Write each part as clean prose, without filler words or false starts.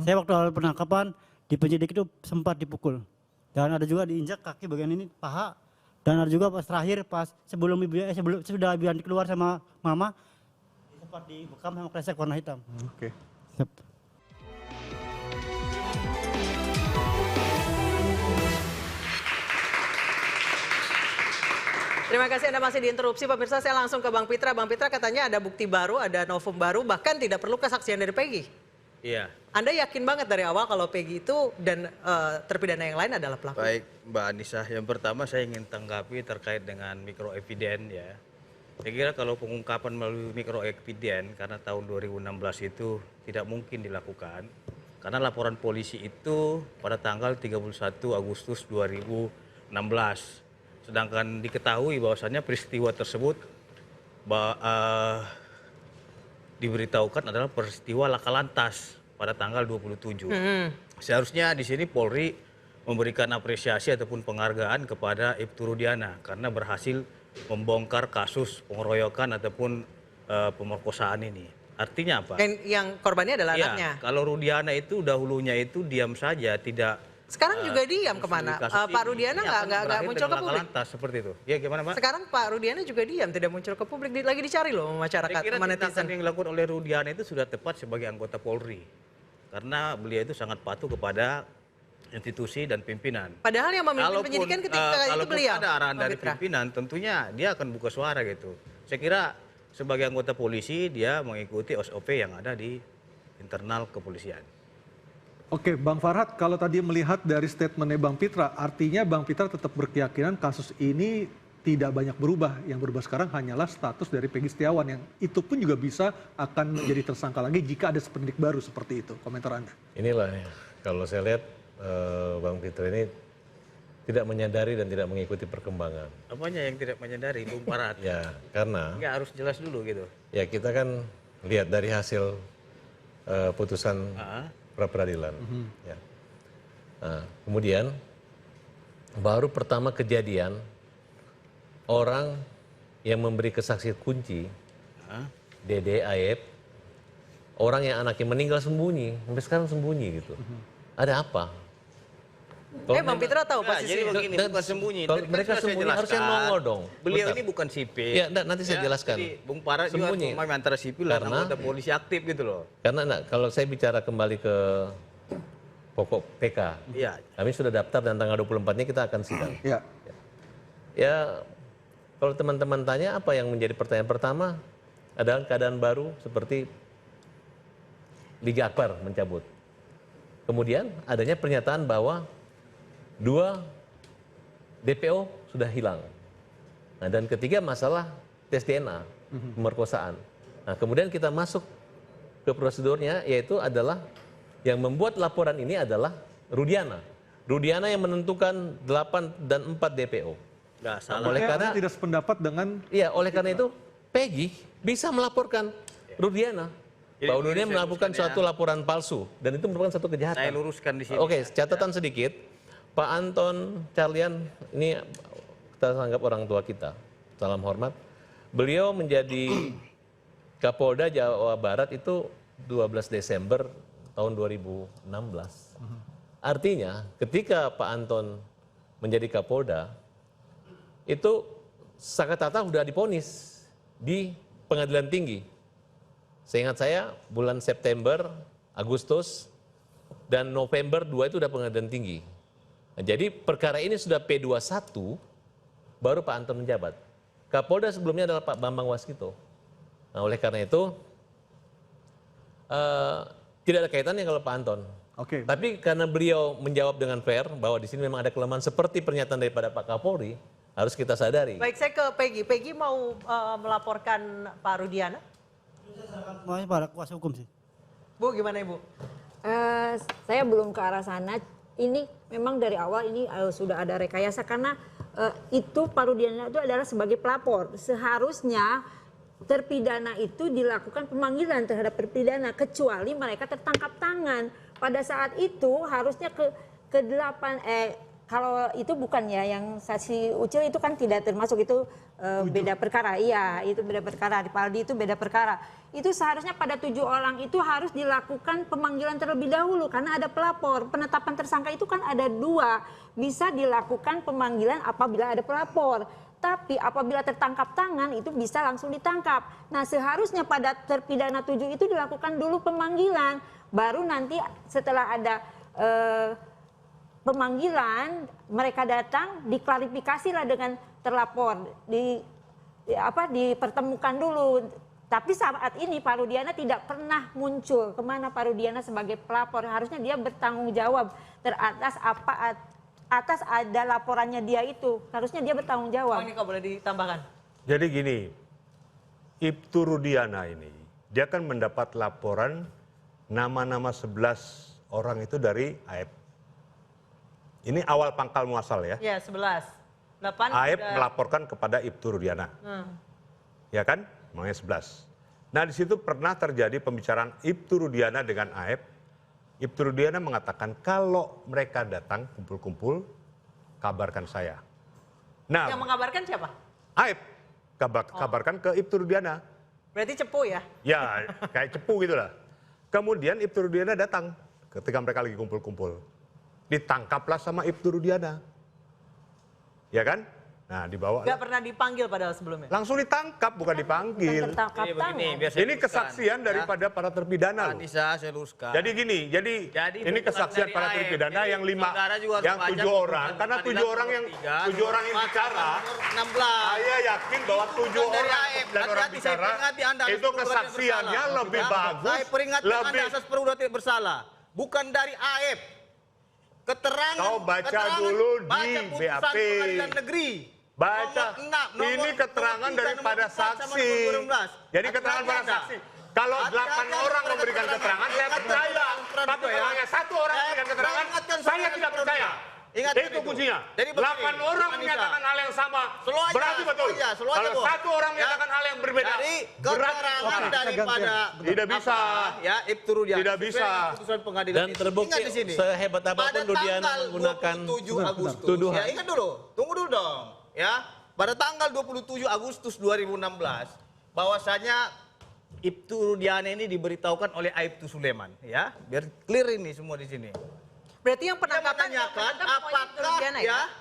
Saya waktu awal penangkapan di penyidik itu sempat dipukul. Dan ada juga diinjak kaki bagian ini paha. Dan ada juga pas terakhir pas sebelum sudah ibu keluar sama mama sempat dibekam sama kresek warna hitam. Oke. Terima kasih Anda masih diinterupsi pemirsa. Saya langsung ke Bang Pitra. Bang Pitra katanya ada bukti baru, ada novum baru, bahkan tidak perlu kesaksian dari Peggy. Iya. Anda yakin banget dari awal kalau Peggy itu dan terpidana yang lain adalah pelaku? Baik Mbak Anissa, yang pertama saya ingin tanggapi terkait dengan mikroeviden ya. Saya kira kalau pengungkapan melalui mikroeviden karena tahun 2016 itu tidak mungkin dilakukan. Karena laporan polisi itu pada tanggal 31 Agustus 2016. Sedangkan diketahui bahwasannya peristiwa tersebut diberitahukan adalah peristiwa laka lantas pada tanggal 27. Seharusnya di sini Polri memberikan apresiasi ataupun penghargaan kepada Ibtu Rudiana karena berhasil membongkar kasus pengeroyokan ataupun pemerkosaan ini. Artinya apa? Yang korbannya adalah Ya, anaknya. kalau Rudiana itu dahulunya itu diam saja, tidak. Sekarang juga diam kemana? Pak Rudiana nggak muncul ke publik. Lantas seperti itu. Ya gimana Pak? Sekarang Pak Rudiana juga diam, tidak muncul ke publik, lagi dicari loh masyarakat, Saya kira sama tindakan netizen. yang dilakukan oleh Rudiana itu sudah tepat sebagai anggota Polri. Karena beliau itu sangat patuh kepada institusi dan pimpinan. Padahal yang memimpin penyidikan ketika itu kalaupun beliau. ada arahan Bang dari Pitra. pimpinan, tentunya dia akan buka suara gitu. Saya kira sebagai anggota polisi dia mengikuti SOP yang ada di internal kepolisian. Oke, Bang Farhad, kalau tadi melihat dari statementnya Bang Pitra, artinya Bang Pitra tetap berkeyakinan kasus ini tidak banyak berubah. Yang berubah sekarang hanyalah status dari Peggy Setiawan yang itu pun juga bisa akan menjadi tersangka lagi jika ada penyidik baru seperti itu. Komentar Anda. Inilah ya, kalau saya lihat Bang Pitra ini tidak menyadari dan tidak mengikuti perkembangan. Apanya yang tidak menyadari, Bung Farhad? Ya, karena Nggak harus jelas dulu gitu. ya kita kan lihat dari hasil putusan pra-peradilan. Ya. Nah, kemudian baru pertama kejadian orang yang memberi kesaksian kunci, Dede Aep, orang yang anaknya meninggal sembunyi, sampai sekarang sembunyi gitu. Ada apa? Bang Pitra tahu Nah, jadi posisinya. begini, bukan sembunyi. Kalau Tadi kan mereka sudah saya sembunyi jelaskan. harusnya nongol dong. Beliau Bentar. ini bukan sipil. Ya, nanti saya jelaskan. Jadi Bung Farhad juga Sembunyi. memahami antara sipil dan Karena- anggota polisi aktif gitu loh. Karena kalau saya bicara kembali ke pokok PK, Iya. kami sudah daftar dan tanggal 24-nya kita akan sidang. Ya, Ya, kalau teman-teman tanya apa yang menjadi pertanyaan pertama adalah keadaan baru seperti Liga Akbar mencabut. Kemudian adanya pernyataan bahwa 2 DPO sudah hilang. Nah, dan ketiga masalah tes DNA, pemerkosaan. Nah, kemudian kita masuk ke prosedurnya yaitu adalah yang membuat laporan ini adalah Rudiana. Rudiana yang menentukan 8 dan 4 DPO. Nggak salah. Oleh Anda karena tidak sependapat dengan iya, oleh karena itu Peggy bisa melaporkan Rudiana. Jadi Bahwa Rudiana saya melakukan luruskan suatu laporan palsu dan itu merupakan satu kejahatan. Saya luruskan di sini. Oke, catatan sedikit. Pak Anton Carlian ini kita anggap orang tua kita. Salam hormat. Beliau menjadi Kapolda Jawa Barat itu 12 Desember tahun 2016. Artinya ketika Pak Anton menjadi Kapolda itu Sakatata sudah diponis di Pengadilan Tinggi. Seingat saya bulan September, Agustus, dan November 2 itu sudah Pengadilan Tinggi. Nah, jadi perkara ini sudah P21, baru Pak Anton menjabat. Kapolda sebelumnya adalah Pak Bambang Waskito. Nah, oleh karena itu tidak ada kaitannya kalau Pak Anton. Oke. Tapi karena beliau menjawab dengan fair bahwa di sini memang ada kelemahan seperti pernyataan daripada Pak Kapolri, harus kita sadari. Baik, saya ke Peggy. Peggy mau melaporkan Pak Rudiana? Semuanya pada kuasa hukum sih. Bu, gimana Ibu? Saya belum ke arah sana. Ini memang dari awal ini sudah ada rekayasa karena itu Pak Rudiana itu adalah sebagai pelapor. Seharusnya terpidana itu dilakukan pemanggilan terhadap terpidana kecuali mereka tertangkap tangan. Pada saat itu harusnya kalau itu bukan ya, yang saksi Ucil itu kan tidak termasuk, itu beda perkara. Iya, itu beda perkara. Di Paldi itu beda perkara. Itu seharusnya pada 7 orang itu harus dilakukan pemanggilan terlebih dahulu karena ada pelapor. Penetapan tersangka itu kan ada 2, bisa dilakukan pemanggilan apabila ada pelapor. Tapi apabila tertangkap tangan itu bisa langsung ditangkap. Nah, seharusnya pada terpidana 7 itu dilakukan dulu pemanggilan, baru nanti setelah ada pemanggilan, mereka datang, diklarifikasilah dengan terlapor, dipertemukan dulu. Tapi saat ini Pak Rudiana tidak pernah muncul. Kemana Pak Rudiana sebagai pelapor? Harusnya dia bertanggung jawab atas ada laporannya dia itu. Harusnya dia bertanggung jawab. Ini kok boleh ditambahkan? Jadi gini, Ibtu Rudiana ini, dia kan mendapat laporan nama-nama 11 orang itu dari AEP. Ini awal pangkal muasal ya. Ya, 11. 8 AEP udah... melaporkan kepada Ibtu Rudiana. Ya kan? Makanya 11. Nah, di situ pernah terjadi pembicaraan Ibtu Rudiana dengan AEP. Ibtu Rudiana mengatakan kalau mereka datang kumpul-kumpul, kabarkan saya. Nah, yang mengabarkan siapa? AEP kabarkan ke Ibtu Rudiana. Berarti cepu ya? Ya, kayak cepu gitulah. Kemudian Ibtu Rudiana datang ketika mereka lagi kumpul-kumpul. Ditangkaplah sama Ibtu Rudiana. Ya kan? Nah, dibawa. Gak pernah dipanggil padahal sebelumnya? Langsung ditangkap, bukan dipanggil. Tertangkap tangan. Ini kesaksian daripada para terpidana loh. Bisa saya luruskan. Jadi gini, jadi ini bukan kesaksian dari para AEP. terpidana Ini yang 5, saudara juga harus yang baca 7 orang. putusan Karena 7 pengadilan orang yang nomor 3, 7 orang yang nomor bicara. 16. Saya yakin bahwa 7 Bukan dari orang AEP. dan orang Hati-hati, saya bicara peringati Anda itu asas kesaksiannya bersalah. lebih bagus. Saya peringatkan Anda lebih asas perbuatan tidak bersalah. Bukan dari AEP. Keterangan. Kau baca keterangan, dulu di baca putusan BAP. Pengadilan Negeri. Baca, Nomor ini 6, keterangan nomor 3, daripada nomor 4 sama saksi. nomor 12. Jadi keterangan para Hati-hati saksi. Kalau 8 Hati-hati orang pada memberikan keterangan, saya Ingat percaya. keterangan Tapi ya. kalau hanya 1 orang Saya memberikan keterangan, peringatkan saya saudara tidak percaya. Ingatkan Itu kuncinya. Jadi 8 orang Anissa. menyatakan hal yang sama, Slow aja, berarti betul. slow aja, slow aja, Kalau Bos. 1 orang menyatakan hal yang berbeda, Dari berarti keterangan salah. daripada Tidak bisa. ya Ibtu Rudiana. Tidak Sesuai bisa. dengan putusan pengadilan Dan itu. terbukti Ingat di sini. sehebat apapun Pada Rudiana tanggal menggunakan 27 Agustus. tuduhan. Ya, ingat dulu. Tunggu dulu dong. Ya. Pada tanggal 27 Agustus 2016 bahwasanya Ibtu Rudiana ini diberitahukan oleh Aibtu Suleman, ya. Biar clear ini semua di sini. Berarti yang Dia penangkapan menanyakan apakah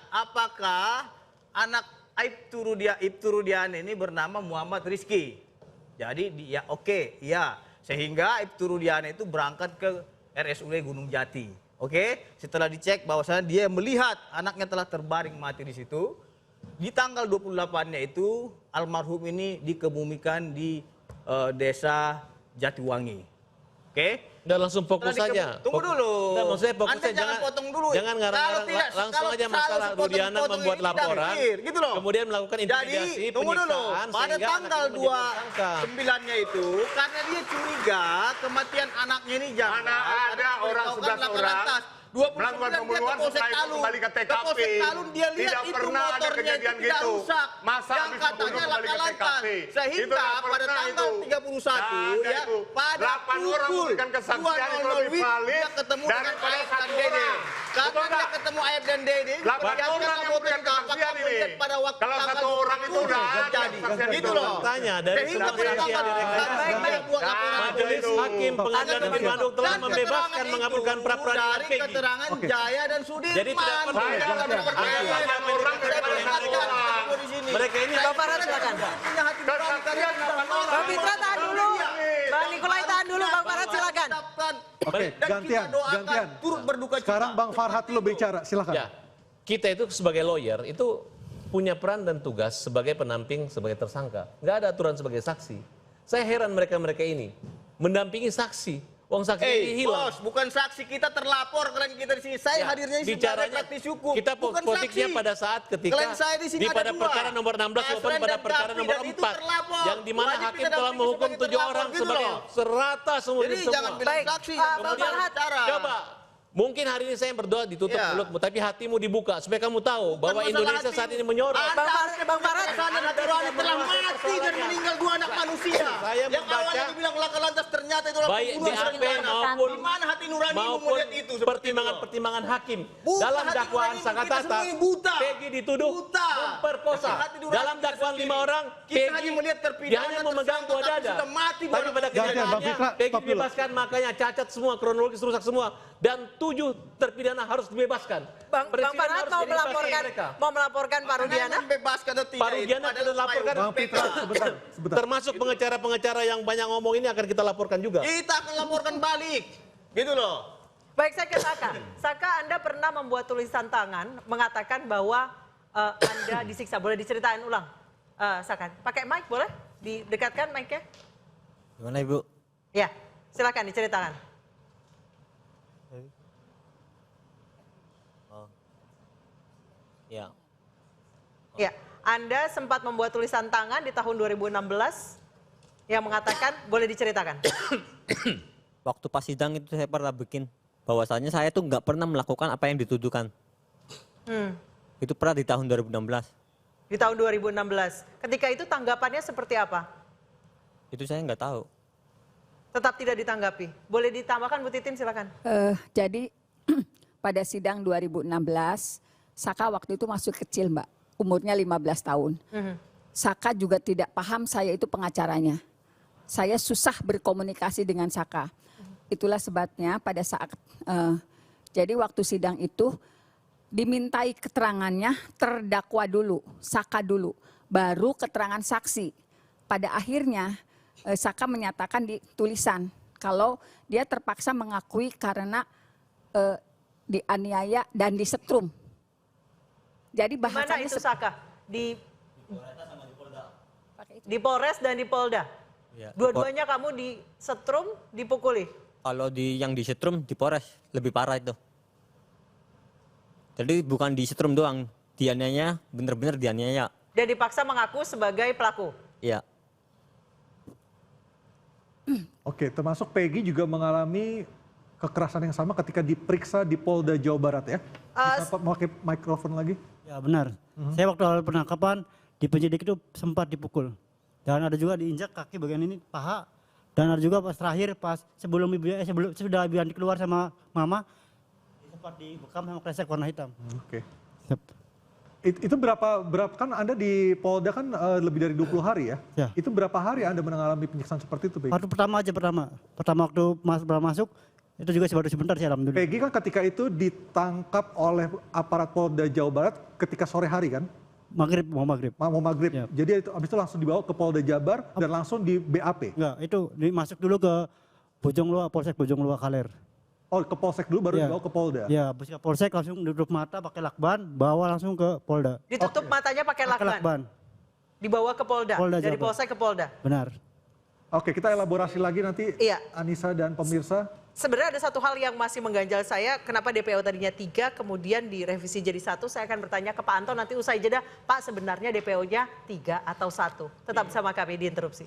apakah anak Ibtu Rudiana ini bernama Muhammad Rizki. Jadi dia oke, ya. Sehingga Ibtu Rudiana itu berangkat ke RSUD Gunung Jati. Oke, setelah dicek bahwasanya dia melihat anaknya telah terbaring mati di situ. Di tanggal 28-nya itu almarhum ini dikebumikan di desa Jatiwangi. Oke? Dan langsung fokus saja. Tunggu dulu. Dan maksudnya fokusnya Anda jangan potong dulu. Jangan ngarang-ngarang, langsung aja masalah Rudiana membuat laporan, gitu loh. kemudian melakukan intimidasi, Jadi, tunggu dulu. penyiksaan, Pada sehingga tanggal anak itu menjadi tersangka. 29-nya itu, karena dia curiga kematian anaknya ini janggal. Mana ada orang 11 orang melakukan pembunuhan setelah itu kembali ke TKP. Polsek Talun dia lihat Tidak itu pernah ada motornya kejadian itu tidak gitu. rusak. Masa yang habis katanya membunuh kembali ke laka-lantas. TKP. Itu Sehingga nggak pada pernah tanggal itu. 31 Nggak ya, itu. pada 8 orang pukul memberikan kesaksian itu lebih 2.00 valid dia ketemu dengan daripada Aib dan 1 Dede. orang. Karena Betul dia nggak? ketemu Aib dan Dede. 8 orang yang memberikan kesaksian ini. Pada waktu Kalau 1 orang itu udah ada terjadi. kesaksian Gitu itu. loh. Tanya dari Sehingga semua pada saksi yang tanggal direkayasa. Baik. buat laporan Majelis itu. Hakim Pengadilan Negeri Bandung telah dan membebaskan keterangan mengabulkan itu pra peradilan dari Peggy. keterangan Jaya dan Sudirman. Jadi tidak perlu. Saya Tidak tidak perlu. percaya Saya 8 orang daripada peringatkan 1 orang. di sini. Mereka ini Bang Farhat silakan. Punya hati nurani Kesaksian kalian 8 orang. Bang Fitra tahan dulu. Bang Nikolai tahan dulu. Bang Farhat silakan. Oke, Dan gantian, kita doakan gantian. turut berduka cita. Sekarang Bang Farhat lo bicara, silakan. Ya, kita itu sebagai lawyer itu punya peran dan tugas sebagai penamping sebagai tersangka. Nggak ada aturan sebagai saksi. Saya heran mereka-mereka ini mendampingi saksi. Wong saksi ini hilang. Bos, bukan saksi, kita terlapor kalian kita di sini. Saya Ya, hadirnya di sini sebagai bicaranya praktisi hukum. kita bukan politiknya saksi. pada saat ketika Klien saya di sini di ada pada 2. perkara nomor 16 maupun Asren pada dan perkara Kafi, nomor dan itu 4 terlapor. yang dimana Wajib hakim kita telah dampingi menghukum sebagai 7 terlapor, orang gitu sebagai loh. serata seumur Jadi hidup jangan semua. bilang Baik, saksi. Bang kemudian Farhat, bicara. Coba Mungkin hari ini saya berdoa ditutup Iya. mulutmu, tapi hatimu dibuka supaya kamu tahu bahwa masalah Indonesia hati. saat ini menyorot. Bang Farhat. Nurani telah mati dan meninggal 2 anak manusia. Saya Yang membaca- awalnya dibilang laka lantas ternyata itu adalah Baik pembunuhan BAP berencana. maupun Di mana hati nurani maupun melihat itu seperti pertimbangan-pertimbangan hakim. Buta, Dalam hati dakwaan nurani Saka kita Tatal, semua ini buta. Peggy dituduh Buta. memperkosa. Hati nurani Dalam kita dakwaan sendiri. 5 orang, Kita Peggy hanya melihat terpidana, dia hanya memegang tersangka, 2 tapi dada. sudah mati Tapi pada Jangan, Bang kenyataannya Fitra, Peggy stop dulu. dibebaskan, makanya cacat semua, kronologis rusak semua. Dan 7 terpidana harus dibebaskan. Bang Presiden Farhat harus mau jadi saksi melaporkan mereka. Pak Rudiana. Membebaskan atau tidak. Pak Rudiana itu sudah adalah laporkan. upaya Bang Fitra, sebentar. Termasuk pengacara-pengacara yang banyak ngomong ini akan kita laporkan juga. Kita akan laporkan balik. Gitu loh. Baik, saya ke Saka. Saka, Anda pernah membuat tulisan tangan mengatakan bahwa Anda disiksa. Boleh diceritain ulang, Saka? Pakai mic boleh? Didekatkan mic-nya? Gimana Ibu? Ya, silakan diceritakan. Ya. Ya, Anda sempat membuat tulisan tangan di tahun 2016 yang mengatakan, boleh diceritakan? Waktu pas sidang itu saya pernah bikin bahwasannya saya tuh nggak pernah melakukan apa yang dituduhkan. Itu pernah di tahun 2016. Di tahun 2016. Ketika itu tanggapannya seperti apa? Itu saya nggak tahu. Tetap tidak ditanggapi. Boleh ditambahkan Bu Titin, silakan. Jadi pada sidang 2016, Saka waktu itu masih kecil Mbak, umurnya 15 tahun. Saka juga tidak paham saya itu pengacaranya. Saya susah berkomunikasi dengan Saka. Itulah sebabnya pada saat, jadi waktu sidang itu dimintai keterangannya terdakwa dulu, Saka dulu, baru keterangan saksi. Pada akhirnya Saka menyatakan di tulisan kalau dia terpaksa mengakui karena dianiaya dan disetrum. Jadi Di mana bahasanya itu Saka? Di Polres dan di Polda? Ya, Dua-duanya kamu disetrum, dipukuli? Kalau yang disetrum di Polres lebih parah itu. Jadi bukan disetrum doang, dianiaya bener-bener dianiaya. Dan dipaksa mengaku sebagai pelaku? Iya. Oke, termasuk Peggy juga mengalami kekerasan yang sama ketika diperiksa di Polda Jawa Barat ya. Bisa pakai mikrofon lagi? Ya benar. Saya waktu awal penangkapan di penyidik itu sempat dipukul. Dan ada juga diinjak kaki bagian ini, paha. Dan ada juga pas terakhir pas sebelum sudah Ibu Yanti keluar sama mama, sempat dibekam sama kresek warna hitam. Oke. Yap. Itu berapa kan Anda di Polda kan lebih dari 20 hari ya? Ya. Itu berapa hari Anda mengalami penyiksaan seperti itu, Peggy? Waktu pertama waktu masuk itu juga baru sebentar sih alhamdulillah. Peggy kan ketika itu ditangkap oleh aparat Polda Jawa Barat ketika sore hari kan? Maghrib. Mau maghrib. Ya. Jadi habis itu langsung dibawa ke Polda Jabar dan langsung di BAP. Enggak, itu masuk dulu ke Polsek Bojong Luar Kaler. Oh, ke Polsek dulu baru Ya. dibawa ke Polda. Ya, habis ke Polsek langsung ditutup mata pakai lakban, bawa langsung ke Polda. Ditutup matanya pakai Pakai lakban? lakban. Dibawa ke Polda? Polda Dari Jabar. Polsek ke Polda? Benar. Oke, kita elaborasi lagi nanti Iya. Anissa dan pemirsa. Sebenarnya ada satu hal yang masih mengganjal saya, kenapa DPO tadinya 3, kemudian direvisi jadi 1. Saya akan bertanya ke Pak Anton nanti usai jeda, Pak sebenarnya DPO-nya 3 atau 1. Tetap bersama kami di Interupsi.